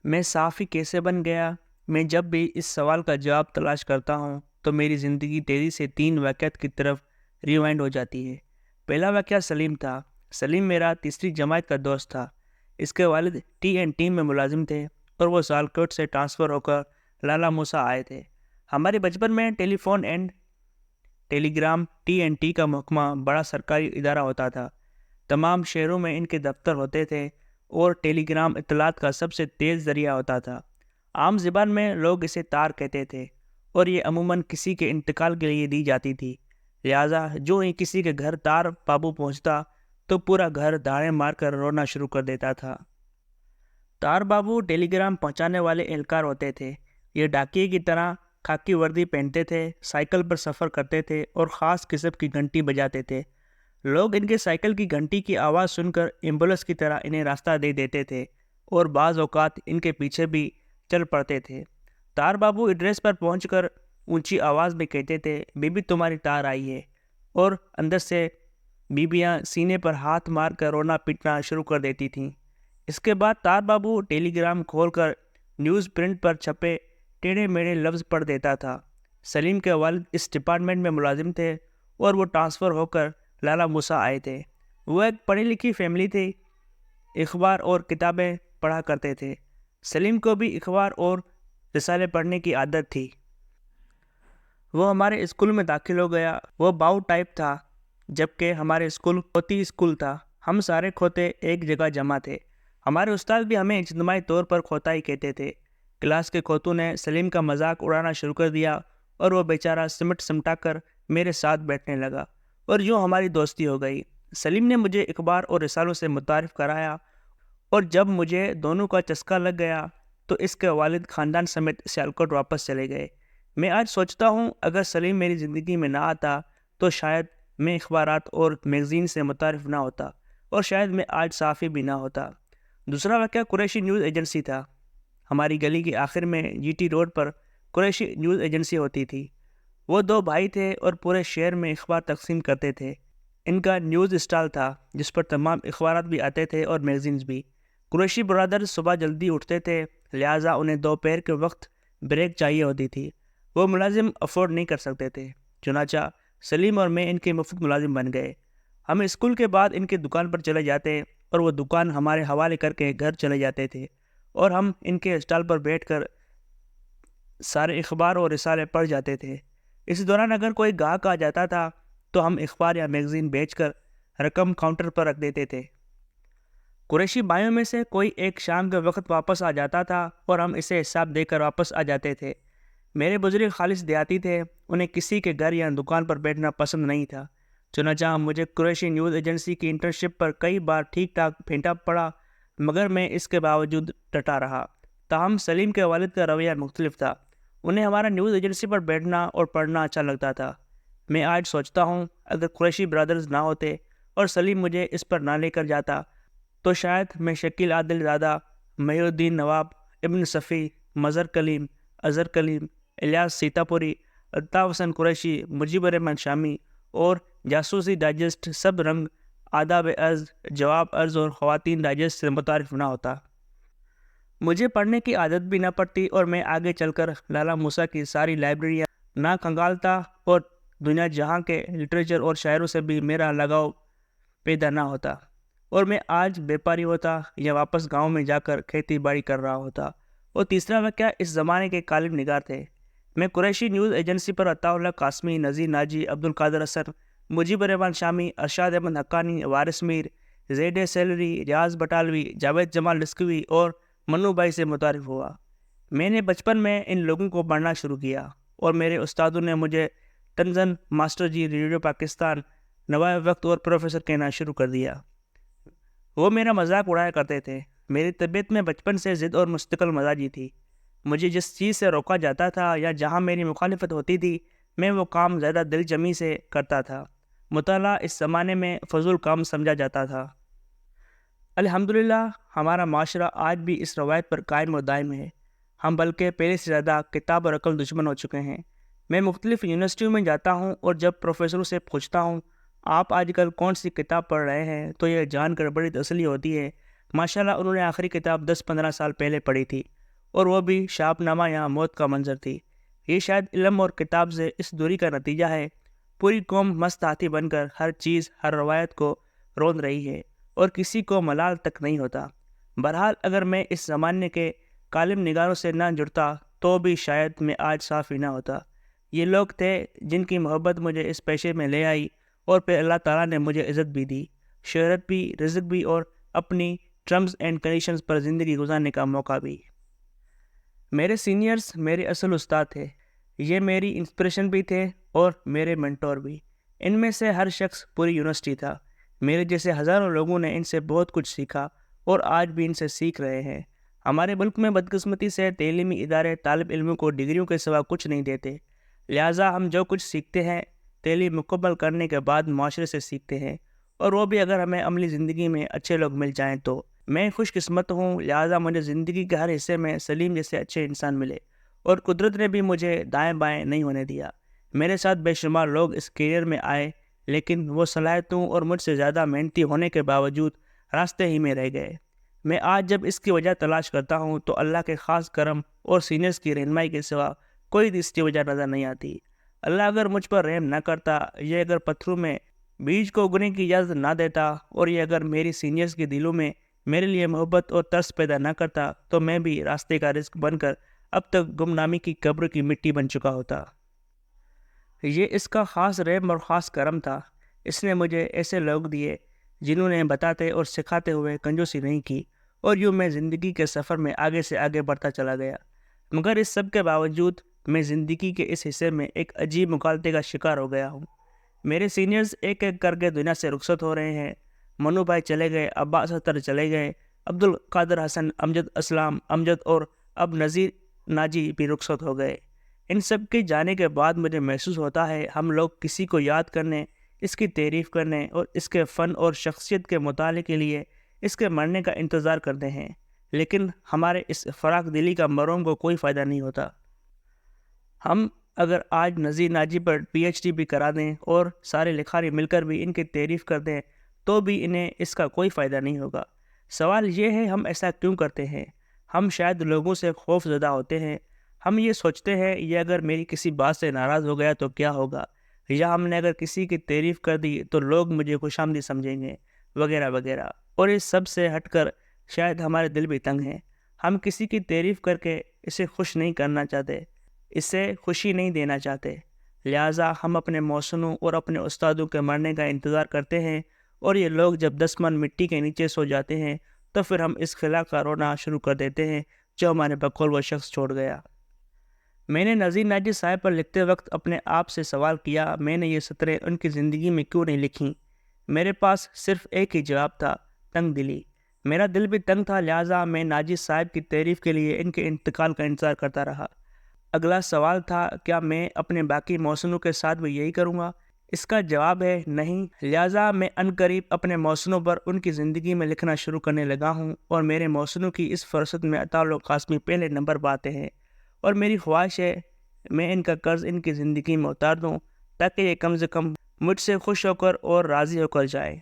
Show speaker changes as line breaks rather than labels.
میں صحافی کیسے بن گیا؟ میں جب بھی اس سوال کا جواب تلاش کرتا ہوں تو میری زندگی تیزی سے 3 واقعات کی طرف ریوائنڈ ہو جاتی ہے۔ پہلا واقعہ سلیم تھا۔ سلیم میرا تیسری جماعت کا دوست تھا۔ اس کے والد ٹی این ٹی میں ملازم تھے اور وہ سیالکوٹ سے ٹرانسفر ہو کر لالہ موسیٰ آئے تھے۔ ہمارے بچپن میں telephone and telegraph T N T کا محکمہ بڑا سرکاری ادارہ ہوتا تھا۔ تمام شہروں میں ان کے دفتر ہوتے تھے اور ٹیلی گرام اطلاعات کا سب سے تیز ذریعہ ہوتا تھا۔ عام زبان میں لوگ اسے تار کہتے تھے اور یہ عموماً کسی کے انتقال کے لیے دی جاتی تھی، لہٰذا جو ہی کسی کے گھر تار بابو پہنچتا تو پورا گھر داڑیں مار کر رونا شروع کر دیتا تھا۔ تار بابو ٹیلی گرام پہنچانے والے اہلکار ہوتے تھے۔ یہ ڈاکیے کی طرح خاکی وردی پہنتے تھے، سائیکل پر سفر کرتے تھے اور خاص قسم کی گھنٹی بجاتے تھے۔ لوگ ان کے سائیکل کی گھنٹی کی آواز سن کر ایمبولینس کی طرح انہیں راستہ دے دیتے تھے اور بعض اوقات ان کے پیچھے بھی چل پڑتے تھے۔ تار بابو ایڈریس پر پہنچ کر اونچی آواز میں کہتے تھے، بی بی تمہاری تار آئی ہے، اور اندر سے بیبیاں سینے پر ہاتھ مار کر رونا پیٹنا شروع کر دیتی تھیں۔ اس کے بعد تار بابو ٹیلی گرام کھول کر نیوز پرنٹ پر چھپے ٹیڑھے میڑھے لفظ پڑھ دیتا تھا۔ سلیم کے والد اس ڈپارٹمنٹ میں ملازم تھے اور وہ ٹرانسفر ہو کر لالہ موسیٰ آئے تھے۔ وہ ایک پڑھی لکھی فیملی تھی، اخبار اور کتابیں پڑھا کرتے تھے۔ سلیم کو بھی اخبار اور رسالے پڑھنے کی عادت تھی۔ وہ ہمارے اسکول میں داخل ہو گیا۔ وہ باؤ ٹائپ تھا، جبکہ ہمارے اسکول کھوتی اسکول تھا۔ ہم سارے کھوتے ایک جگہ جمع تھے۔ ہمارے استاد بھی ہمیں اجتماعی طور پر کھوتا ہی کہتے تھے۔ کلاس کے کھوتوں نے سلیم کا مذاق اڑانا شروع کر دیا اور وہ بیچارہ سمٹ سمٹا کر میرے ساتھ بیٹھنے لگا اور یوں ہماری دوستی ہو گئی۔ سلیم نے مجھے اخبار اور رسالوں سے متعارف کرایا اور جب مجھے دونوں کا چسکا لگ گیا تو اس کے والد خاندان سمیت سیالکوٹ واپس چلے گئے۔ میں آج سوچتا ہوں اگر سلیم میری زندگی میں نہ آتا تو شاید میں اخبارات اور میگزین سے متعارف نہ ہوتا اور شاید میں آج صحافی بھی نہ ہوتا۔ دوسرا واقعہ قریشی نیوز ایجنسی تھا۔ ہماری گلی کے آخر میں جی ٹی روڈ پر قریشی نیوز ایجنسی ہوتی تھی۔ وہ 2 بھائی تھے اور پورے شہر میں اخبار تقسیم کرتے تھے۔ ان کا نیوز اسٹال تھا جس پر تمام اخبارات بھی آتے تھے اور میگزینز بھی۔ قریشی برادر صبح جلدی اٹھتے تھے، لہٰذا انہیں دوپہر کے وقت بریک چاہیے ہوتی تھی۔ وہ ملازم افورڈ نہیں کر سکتے تھے، چنانچہ سلیم اور میں ان کے مفت ملازم بن گئے۔ ہم اسکول کے بعد ان کی دکان پر چلے جاتے اور وہ دکان ہمارے حوالے کر کے گھر چلے جاتے تھے اور ہم ان کے اسٹال پر بیٹھ کر سارے اخبار اور رسالے پڑھ جاتے تھے۔ اس دوران اگر کوئی گاہک آ جاتا تھا تو ہم اخبار یا میگزین بیچ کر رقم کاؤنٹر پر رکھ دیتے تھے۔ قریشی بھائیوں میں سے کوئی ایک شام کے وقت واپس آ جاتا تھا اور ہم اسے حساب دے کر واپس آ جاتے تھے۔ میرے بزرگ خالص دیہاتی تھے، انہیں کسی کے گھر یا دکان پر بیٹھنا پسند نہیں تھا، چنانچہ مجھے قریشی نیوز ایجنسی کی انٹرنشپ پر کئی بار ٹھیک ٹھاک پھینٹا پڑا، مگر میں اس کے باوجود ڈٹا رہا۔ تاہم سلیم کے والد کا رویہ مختلف تھا۔ انہیں ہمارا نیوز ایجنسی پر بیٹھنا اور پڑھنا اچھا لگتا تھا۔ میں آج سوچتا ہوں اگر قریشی برادرز نہ ہوتے اور سلیم مجھے اس پر نہ لے کر جاتا تو شاید میں شکیل عادل زادہ، محی الدین نواب، ابن صفی، مظہر کلیم، اظہر کلیم، الیاس سیتاپوری، الطاف حسن قریشی، مجیب الرحمن شامی اور جاسوسی ڈائجسٹ، سب رنگ، آداب عرض، جواب عرض اور خواتین ڈائجسٹ سے متعارف نہ ہوتا۔ مجھے پڑھنے کی عادت بھی نہ پڑتی اور میں آگے چل کر لالہ موسیٰ کی ساری لائبریریاں نہ کھنگالتا اور دنیا جہاں کے لٹریچر اور شاعروں سے بھی میرا لگاؤ پیدا نہ ہوتا، اور میں آج بیپاری ہوتا یا واپس گاؤں میں جا کر کھیتی باڑی کر رہا ہوتا۔ اور تیسرا واقعہ اس زمانے کے کالم نگار تھے۔ میں قریشی نیوز ایجنسی پر عطا اللہ قاسمی، نذیر ناجی، عبد القادر اثر، مجیب الرحمن شامی، ارشاد احمد حقانی، وارث میر، زید سیلری، ریاض بٹالوی، جاوید جمال لسکوی اور منو بھائی سے متعارف ہوا۔ میں نے بچپن میں ان لوگوں کو پڑھنا شروع کیا اور میرے استادوں نے مجھے تنزن، ماسٹر جی، ریڈیو پاکستان، نوائے وقت اور پروفیسر کہنا شروع کر دیا۔ وہ میرا مذاق اڑایا کرتے تھے۔ میری طبیعت میں بچپن سے ضد اور مستقل مزاجی تھی۔ مجھے جس چیز سے روکا جاتا تھا یا جہاں میری مخالفت ہوتی تھی میں وہ کام زیادہ دل جمی سے کرتا تھا۔ مطالعہ اس زمانے میں فضول کام سمجھا جاتا تھا۔ الحمدللہ ہمارا معاشرہ آج بھی اس روایت پر قائم و دائم ہے۔ ہم بلکہ پہلے سے زیادہ کتاب اور عقل دشمن ہو چکے ہیں۔ میں مختلف یونیورسٹیوں میں جاتا ہوں اور جب پروفیسروں سے پوچھتا ہوں آپ آج کل کون سی کتاب پڑھ رہے ہیں تو یہ جان کر بڑی تسلی ہوتی ہے ماشاءاللہ انہوں نے آخری کتاب 10-15 سال پہلے پڑھی تھی، اور وہ بھی شہاب نامہ یا موت کا منظر تھی۔ یہ شاید علم اور کتاب سے اس دوری کا نتیجہ ہے۔ پوری قوم مست ہاتھی بن کر ہر چیز، ہر روایت کو روند رہی ہے، اور کسی کو ملال تک نہیں ہوتا۔ بہرحال اگر میں اس زمانے کے کالم نگاروں سے نہ جڑتا تو بھی شاید میں آج صاف ہی نہ ہوتا۔ یہ لوگ تھے جن کی محبت مجھے اس پیشے میں لے آئی، اور پھر اللہ تعالیٰ نے مجھے عزت بھی دی، شہرت بھی، رزق بھی، اور اپنی ٹرمز اینڈ کنڈیشنز پر زندگی گزارنے کا موقع بھی۔ میرے سینئرز میرے اصل استاد تھے۔ یہ میری انسپریشن بھی تھے اور میرے منٹور بھی۔ ان میں سے ہر شخص پوری یونیورسٹی تھا۔ میرے جیسے ہزاروں لوگوں نے ان سے بہت کچھ سیکھا اور آج بھی ان سے سیکھ رہے ہیں۔ ہمارے ملک میں بدقسمتی سے تعلیمی ادارے طالب علموں کو ڈگریوں کے سوا کچھ نہیں دیتے، لہٰذا ہم جو کچھ سیکھتے ہیں تعلیم مکمل کرنے کے بعد معاشرے سے سیکھتے ہیں، اور وہ بھی اگر ہمیں عملی زندگی میں اچھے لوگ مل جائیں تو۔ میں خوش قسمت ہوں، لہٰذا مجھے زندگی کے ہر حصے میں سلیم جیسے اچھے انسان ملے، اور قدرت نے بھی مجھے دائیں بائیں نہیں ہونے دیا۔ میرے ساتھ بے شمار لوگ اس کیریئر میں آئے، لیکن وہ صلاحیتوں اور مجھ سے زیادہ محنتی ہونے کے باوجود راستے ہی میں رہ گئے۔ میں آج جب اس کی وجہ تلاش کرتا ہوں تو اللہ کے خاص کرم اور سینئرز کی رہنمائی کے سوا کوئی دوسری وجہ نظر نہیں آتی۔ اللہ اگر مجھ پر رحم نہ کرتا، یہ اگر پتھروں میں بیج کو اگنے کی اجازت نہ دیتا، اور یہ اگر میری سینئرز کے دلوں میں میرے لیے محبت اور ترس پیدا نہ کرتا، تو میں بھی راستے کا رزق بن کر اب تک گمنامی کی قبر کی مٹی بن چکا ہوتا۔ یہ اس کا خاص رحم اور خاص کرم تھا۔ اس نے مجھے ایسے لوگ دیے جنہوں نے بتاتے اور سکھاتے ہوئے کنجوسی نہیں کی، اور یوں میں زندگی کے سفر میں آگے سے آگے بڑھتا چلا گیا۔ مگر اس سب کے باوجود میں زندگی کے اس حصے میں ایک عجیب مغالطے کا شکار ہو گیا ہوں۔ میرے سینئرز ایک ایک کر کے دنیا سے رخصت ہو رہے ہیں۔ منو بھائی چلے گئے، عباس اختر چلے گئے، عبد القادر حسن، امجد اسلام، امجد اور اب نذیر ناجی بھی رخصت ہو گئے۔ ان سب کے جانے کے بعد مجھے محسوس ہوتا ہے ہم لوگ کسی کو یاد کرنے، اس کی تعریف کرنے اور اس کے فن اور شخصیت کے مطالعے کے لیے اس کے مرنے کا انتظار کرتے ہیں، لیکن ہمارے اس فراق دلی کا مرہوم کو کوئی فائدہ نہیں ہوتا۔ ہم اگر آج نذیر ناجی پر PhD بھی کرا دیں اور سارے لکھاری مل کر بھی ان کی تعریف کر دیں تو بھی انہیں اس کا کوئی فائدہ نہیں ہوگا۔ سوال یہ ہے ہم ایسا کیوں کرتے ہیں؟ ہم شاید لوگوں سے خوف زدہ ہوتے ہیں۔ ہم یہ سوچتے ہیں یہ اگر میری کسی بات سے ناراض ہو گیا تو کیا ہوگا، یا ہم نے اگر کسی کی تعریف کر دی تو لوگ مجھے خوش آمدید سمجھیں گے، وغیرہ وغیرہ۔ اور اس سب سے ہٹ کر شاید ہمارے دل بھی تنگ ہیں۔ ہم کسی کی تعریف کر کے اسے خوش نہیں کرنا چاہتے، اسے خوشی نہیں دینا چاہتے، لہٰذا ہم اپنے محسنوں اور اپنے استادوں کے مرنے کا انتظار کرتے ہیں، اور یہ لوگ جب 10 من مٹی کے نیچے سو جاتے ہیں تو پھر ہم اس خلا کا رونا شروع کر دیتے ہیں جو ہمارے بقول وہ شخص چھوڑ گیا۔ میں نے نذیر ناجی صاحب پر لکھتے وقت اپنے آپ سے سوال کیا، میں نے یہ سطریں ان کی زندگی میں کیوں نہیں لکھیں؟ میرے پاس صرف ایک ہی جواب تھا، تنگ دلی۔ میرا دل بھی تنگ تھا، لہٰذا میں ناجی صاحب کی تعریف کے لیے ان کے انتقال کا انتظار کرتا رہا۔ اگلا سوال تھا کیا میں اپنے باقی محسنوں کے ساتھ بھی یہی کروں گا؟ اس کا جواب ہے نہیں، لہٰذا میں عنقریب اپنے محسنوں پر ان کی زندگی میں لکھنا شروع کرنے لگا ہوں، اور میرے محسنوں کی اس فرصت میں اطال و قاسمی پہلے نمبر پر آتے ہیں، اور میری خواہش ہے میں ان کا قرض ان کی زندگی میں اتار دوں تاکہ یہ کم سے کم مجھ سے خوش ہو کر اور راضی ہو کر جائے۔